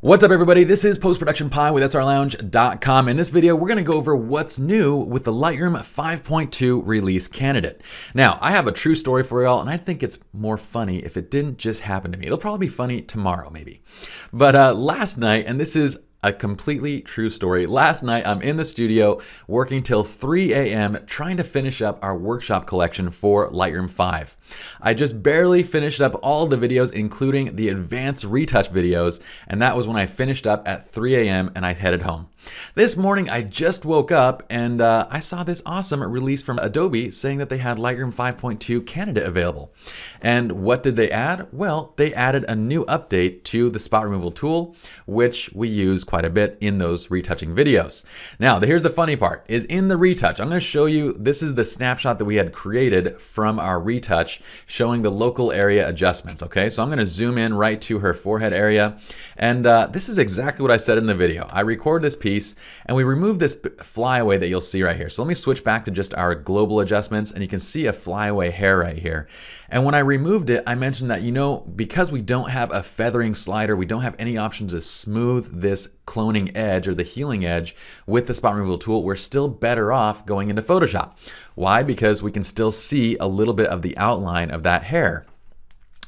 What's up everybody, this is Post-Production Pie with srlounge.com. In this video, we're gonna go over what's new with the Lightroom 5.2 release candidate. Now, I have a true story for y'all, and I think it's more funny if it didn't just happen to me. It'll probably be funny tomorrow, maybe. But last night, and this is a completely true story. Last night, I'm in the studio working till 3 a.m. trying to finish up our workshop collection for Lightroom 5. I just barely finished up all the videos, including the advanced retouch videos, and that was when I finished up at 3 a.m. and I headed home. This morning, I just woke up and I saw this awesome release from Adobe saying that they had Lightroom 5.2 candidate available. And what did they add? Well, they added a new update to the spot removal tool, which we use quite a bit in those retouching videos. Now, here's the funny part, is in the retouch, I'm gonna show you, this is the snapshot that we had created from our retouch showing the local area adjustments, okay? So I'm gonna zoom in right to her forehead area. And this is exactly what I said in the video. I record this piece and we remove this flyaway that you'll see right here. So let me switch back to just our global adjustments and you can see a flyaway hair right here. And when I removed it, I mentioned that, you know, because we don't have a feathering slider, we don't have any options to smooth this cloning edge or the healing edge with the spot removal tool, we're still better off going into Photoshop. Why? Because we can still see a little bit of the outline of that hair.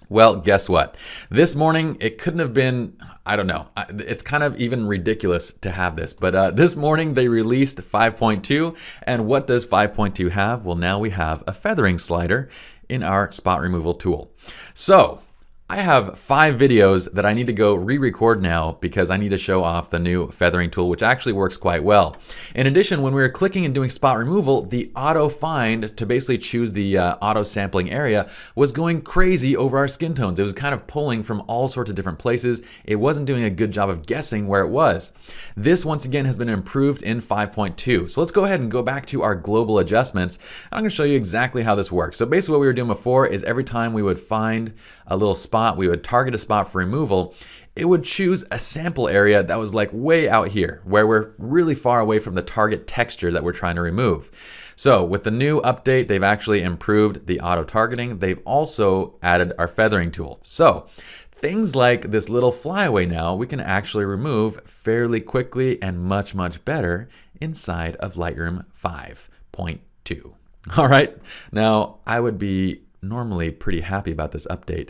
Well, guess what? This morning, it couldn't have been, I don't know, it's kind of even ridiculous to have this, but this morning they released 5.2, and what does 5.2 have? Well, now we have a feathering slider in our spot removal tool. So, I have 5 videos that I need to go re-record now because I need to show off the new feathering tool, which actually works quite well. In addition, when we were clicking and doing spot removal, the auto find to basically choose the auto sampling area was going crazy over our skin tones. It was kind of pulling from all sorts of different places. It wasn't doing a good job of guessing where it was. This, once again, has been improved in 5.2. So let's go ahead and go back to our global adjustments. I'm gonna show you exactly how this works. So basically what we were doing before is every time we would find a little spot, we would target a spot for removal, it would choose a sample area that was like way out here where we're really far away from the target texture that we're trying to remove. So with the new update, they've actually improved the auto targeting. They've also added our feathering tool. So things like this little flyaway now, we can actually remove fairly quickly and much, much better inside of Lightroom 5.2. All right, now I would be normally pretty happy about this update,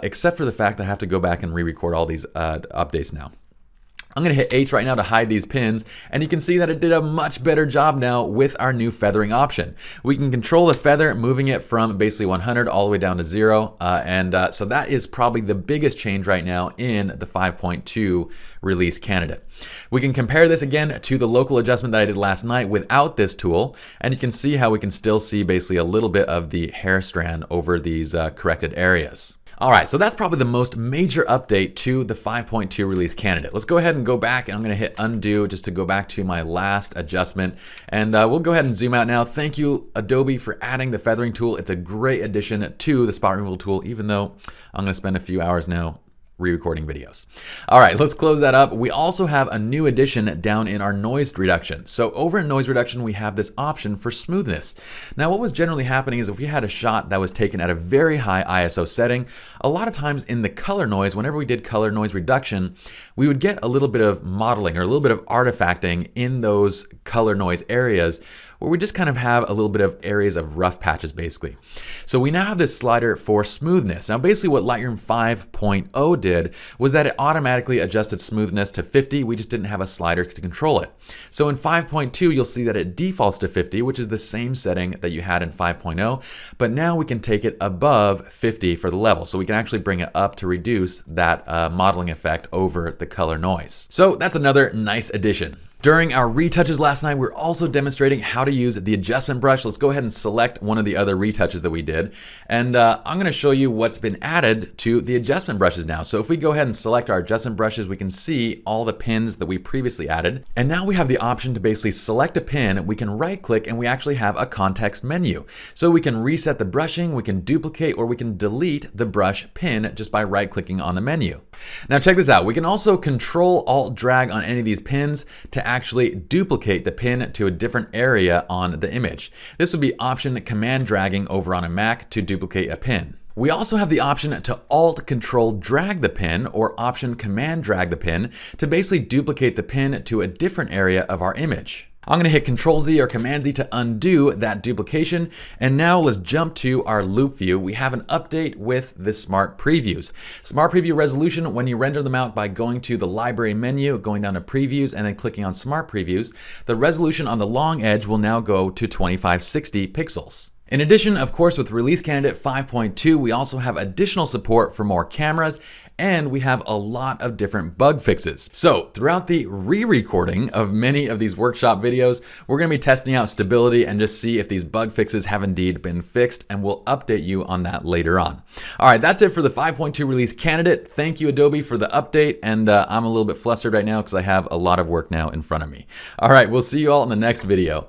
except for the fact that I have to go back and re-record all these updates now. I'm gonna hit H right now to hide these pins, and you can see that it did a much better job now with our new feathering option. We can control the feather, moving it from basically 100 all the way down to 0, so that is probably the biggest change right now in the 5.2 release candidate. We can compare this again to the local adjustment that I did last night without this tool, and you can see how we can still see basically a little bit of the hair strand over these corrected areas. All right, so that's probably the most major update to the 5.2 release candidate. Let's go ahead and go back, and I'm gonna hit undo just to go back to my last adjustment. And we'll go ahead and zoom out now. Thank you, Adobe, for adding the feathering tool. It's a great addition to the spot removal tool, even though I'm gonna spend a few hours now re-recording videos. All right, let's close that up. We also have a new addition down in our noise reduction. So over in noise reduction, we have this option for smoothness. Now, what was generally happening is if we had a shot that was taken at a very high ISO setting, a lot of times in the color noise, whenever we did color noise reduction, we would get a little bit of modeling or a little bit of artifacting in those color noise areas where we just kind of have a little bit of areas of rough patches basically. So we now have this slider for smoothness. Now basically what Lightroom 5.0 did was that it automatically adjusted smoothness to 50. We just didn't have a slider to control it. So in 5.2 you'll see that it defaults to 50, which is the same setting that you had in 5.0, but now we can take it above 50 for the level. So we can actually bring it up to reduce that modeling effect over the color noise. So that's another nice addition. During our retouches last night, we're also demonstrating how to use the adjustment brush. Let's go ahead and select one of the other retouches that we did. And I'm gonna show you what's been added to the adjustment brushes now. So if we go ahead and select our adjustment brushes, we can see all the pins that we previously added. And now we have the option to basically select a pin. We can right click and we actually have a context menu. So we can reset the brushing, we can duplicate, or we can delete the brush pin just by right clicking on the menu. Now check this out. We can also Control Alt drag on any of these pins to actually duplicate the pin to a different area on the image. This would be Option Command dragging over on a Mac to duplicate a pin. We also have the option to Alt-Control drag the pin or Option Command drag the pin to basically duplicate the pin to a different area of our image. I'm going to hit Control Z or Command Z to undo that duplication. And now let's jump to our loop view. We have an update with the Smart Previews. Smart Preview resolution, when you render them out by going to the library menu, going down to Previews, and then clicking on Smart Previews, the resolution on the long edge will now go to 2560 pixels. In addition, of course, with Release Candidate 5.2, we also have additional support for more cameras, and we have a lot of different bug fixes. So throughout the re-recording of many of these workshop videos, we're gonna be testing out stability and just see if these bug fixes have indeed been fixed, and we'll update you on that later on. All right, that's it for the 5.2 Release Candidate. Thank you, Adobe, for the update, and I'm a little bit flustered right now because I have a lot of work now in front of me. All right, we'll see you all in the next video.